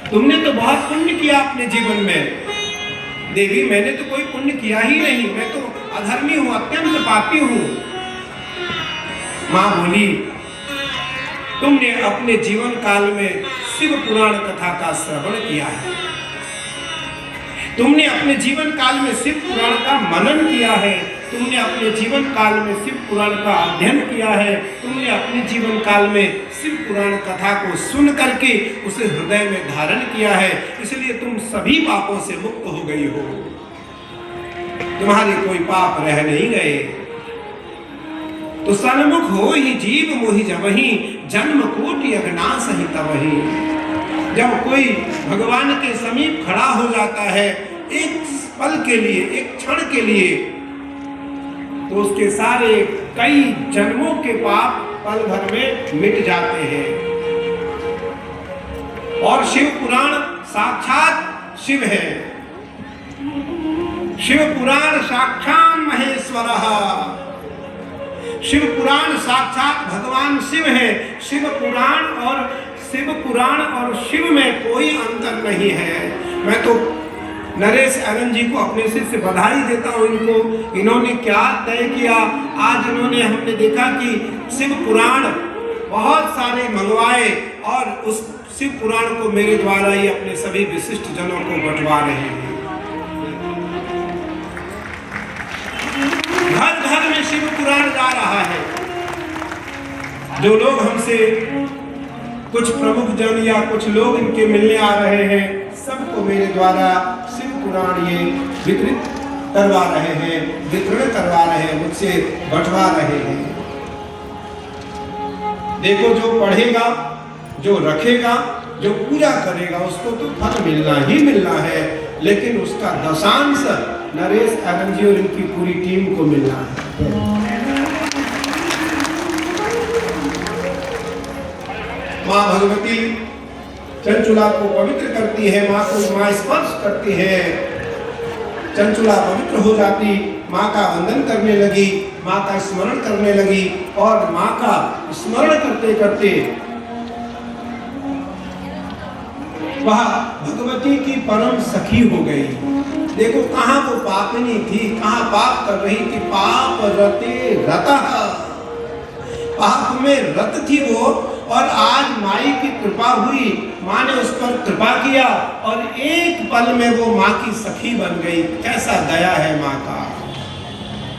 तुमने तो बहुत पुण्य किया अपने जीवन में। देवी मैंने तो कोई पुण्य किया ही नहीं, मैं तो अधर्मी हूं, अत्यंत पापी हूं। मां बोली तुमने अपने जीवन काल में शिव पुराण कथा का श्रवण किया है, तुमने अपने जीवन काल में शिव पुराण का मनन किया है, तुमने अपने जीवन काल में शिव पुराण का अध्ययन किया है, तुमने अपने जीवन काल में शिव पुराण कथा को सुन करके उसे हृदय में धारण किया है, इसलिए तुम सभी पापों से मुक्त हो गई हो, तुम्हारे कोई पाप रह नहीं गए। तो सन्मुख हो ही जीव मोहि जबहि, जन्म कोटि अगनाश ही तबहि। जब कोई भगवान के समीप खड़ा हो जाता है एक पल के लिए, एक क्षण के लिए, तो उसके सारे कई जन्मों के पाप पल भर में मिट जाते हैं। और शिव पुराण साक्षात शिव है, शिव पुराण साक्षात महेश्वर, शिव पुराण साक्षात भगवान शिव है। शिव पुराण और शिव में कोई अंतर नहीं है। मैं तो नरेश आनंद जी को अपने सिर से बधाई देता हूँ, इन्होंने क्या तय किया। आज इन्होंने, हमने देखा कि शिव पुराण बहुत सारे मंगवाए और उस शिव पुराण को मेरे द्वारा ही अपने सभी विशिष्ट जनों को बंटवा रहे हैं। घर घर में शिव पुराण जा रहा है। जो लोग हमसे, कुछ प्रमुख जन या कुछ लोग इनके मिलने आ रहे हैं, सबको मेरे द्वारा शिव पुराण ये वितरित करवा रहे हैं, वितरण करवा रहे हैं, मुझसे बंटवा रहे हैं। देखो, जो पढ़ेगा, जो रखेगा, जो पूजा करेगा, उसको तो फल मिलना ही मिलना है, लेकिन उसका दशांश नरेश आनंद जी और इनकी पूरी टीम को मिलना है। माँ भगवती चंचुला को पवित्र करती है, माँ को माँ स्पर्श करती है, चंचुला पवित्र हो जाती, माँ का वंदन करने लगी, माँ का स्मरण करने लगी, और माँ का स्मरण करते करते वह भगवती की परम सखी हो गई। देखो कहाँ वो पापनी थी, कहाँ पाप कर रही थी, पाप रते रतः, पाप में रत थी वो, और आज माई की कृपा हुई, माँ ने उस पर कृपा किया और एक पल में वो माँ की सखी बन गई। कैसा दया है माँ का,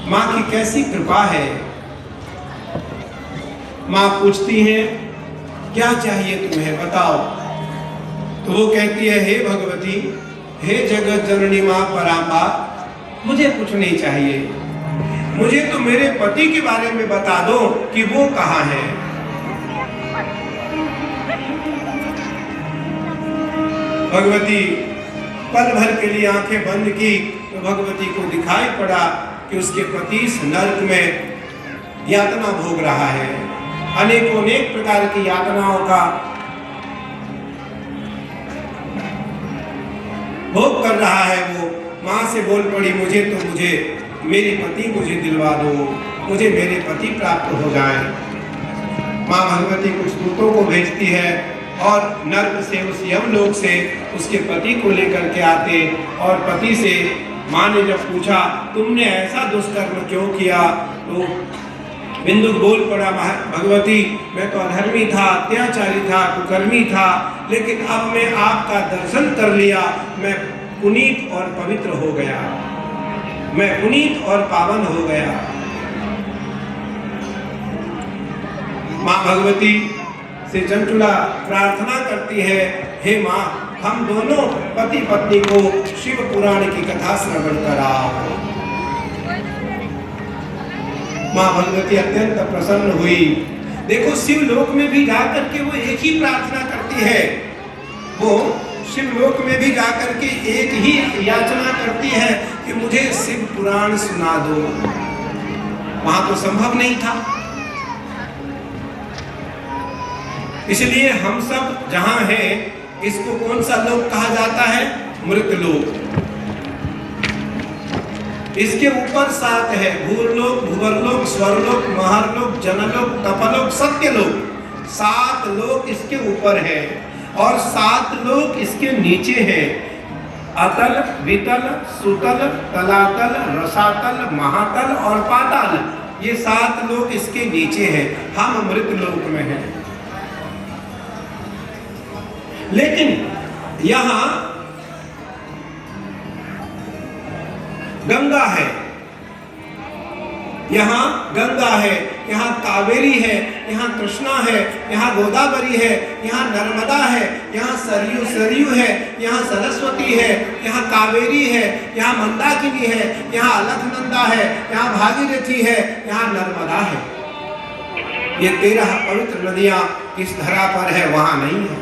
माँ की कैसी कृपा है। माँ पूछती है क्या चाहिए तुम्हें, बताओ। तो वो कहती है, हे भगवती, हे जगत जननी माँ परांबा, मुझे कुछ नहीं चाहिए, मुझे तो मेरे पति के बारे में बता दो कि वो कहाँ है। भगवती पल भर के लिए आंखें बंद की तो भगवती को दिखाई पड़ा कि उसके पति इस नरक में यातना भोग रहा है, अनेकों अनेक प्रकार की यातनाओं का भोग कर रहा है। वो माँ से बोल पड़ी, मुझे मेरे पति मुझे दिलवा दो, मुझे मेरे पति प्राप्त हो जाए। माँ भगवती कुछ दूतों को भेजती है और नर्क से, उस यमलोक से उसके पति को लेकर के आते, और पति से माँ ने जब पूछा तुमने ऐसा दुष्कर्म क्यों किया, तो बिंदु बोल पड़ा, भगवती मैं तो अधर्मी था, अत्याचारी था, कुकर्मी था, लेकिन अब मैं आपका दर्शन कर लिया, मैं पुनीत और पवित्र हो गया, मैं पुनीत और पावन हो गया। माँ भगवती से चंचुला प्रार्थना करती है, हे माँ, हम दोनों पति पत्नी को शिव पुराण की कथा श्रवण कराओ। माँ भगवती अत्यंत प्रसन्न हुई। देखो, शिव लोक में भी जाकर के वो एक ही प्रार्थना करती है, वो शिव लोक में भी जाकर के एक ही याचना करती है कि मुझे शिव पुराण सुना दो। वहां तो संभव नहीं था, इसलिए हम सब जहां हैं, इसको कौन सा लोक कहा जाता है? मृत लोक। इसके ऊपर 7 है, भूरलोक, भुवरलोक, स्वरलोक, महरलोक, जनलोक, तपलोक, सत्यलोक। 7 लोक इसके ऊपर है। और 7 लोक इसके नीचे हैं। अतल, वितल, सुतल, तलातल, रसातल, महातल और पाताल, ये 7 लोक इसके नीचे हैं। हम अमृत लोक में हैं। लेकिन यहां गंगा है, यहाँ गंगा है, यहाँ कावेरी है, यहाँ कृष्णा है, यहाँ गोदावरी है, यहाँ नर्मदा है, यहाँ सरयू है, यहाँ सरस्वती है, यहाँ कावेरी है, यहाँ मंदाकिनी है, यहाँ अलकनंदा है, यहाँ भागीरथी है, यहाँ नर्मदा है। ये 13 पवित्र नदियां इस धरा पर है, वहां नहीं है।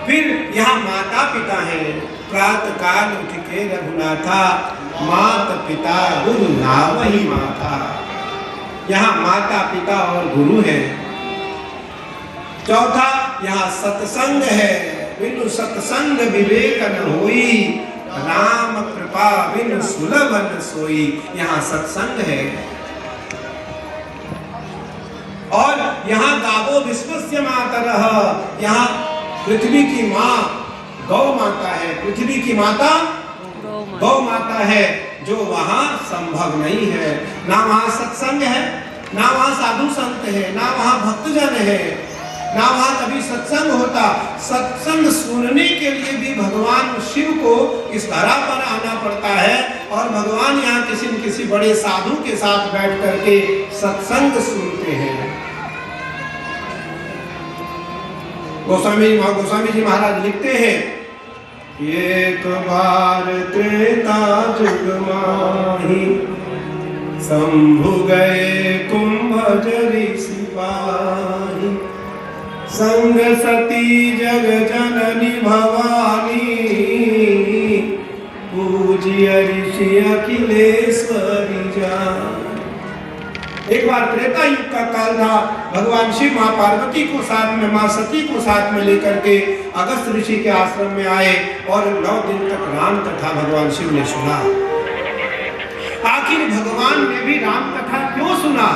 फिर यहाँ माता पिता है। प्रातः काल उठ के रघुनाथा, मात पिता गुरु नावहि माता। यहाँ माता पिता और गुरु है। चौथा, यहाँ सत्संग है। बिनु सत्संग विवेक न होई, राम कृपा बिनु सुलभ न सोई। यहाँ सत्संग है। और यहाँ गावो विश्वस्य मातरः, यहाँ पृथ्वी की माँ गौ माता है। पृथ्वी की माता गौ माता है, जो वहां संभव नहीं है। ना वहां सत्संग है, ना वहां साधु संत है, ना वहां भक्तजन है, ना वहां कभी सत्संग होता। सत्संग सुनने के लिए भी भगवान शिव को इस धरा पर आना पड़ता है। और भगवान यहाँ किसी न किसी बड़े साधु के साथ बैठ करके सत्संग सुनते हैं। गोस्वामी जी महाराज लिखते हैं, एक बार त्रेता जुग माही, शंभु गए कुंभजरी सिपाही। संग सती जग जननी भवानी, पूज्य ऋषि अखिलेश्वरी जान। एक बार त्रेता युग का काल था। भगवान शिव माँ पार्वती को साथ में, माँ सती को साथ में लेकर के अगस्त ऋषि के आश्रम में आए और 9 दिन तक राम कथा भगवान शिव ने सुना। आखिर भगवान ने भी राम कथा क्यों सुना?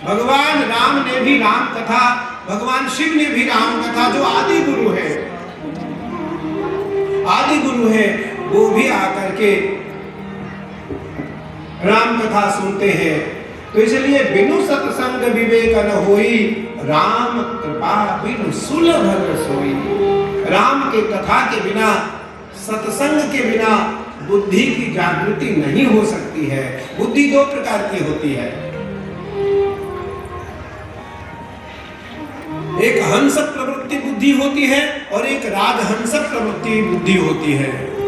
भगवान राम ने भी राम कथा, भगवान शिव ने भी राम कथा, जो आदि गुरु है, वो भी आकर के राम कथा सुनते हैं। तो इसलिए बिनु सत्संग विवेक न होई, राम कृपा बिनु सुलभ न सोई। राम के कथा के बिना, सत्संग के बिना बुद्धि की जागृति नहीं हो सकती है। बुद्धि 2 प्रकार की होती है। एक हंस प्रवृत्ति बुद्धि होती है और एक राजहंस प्रवृत्ति बुद्धि होती है।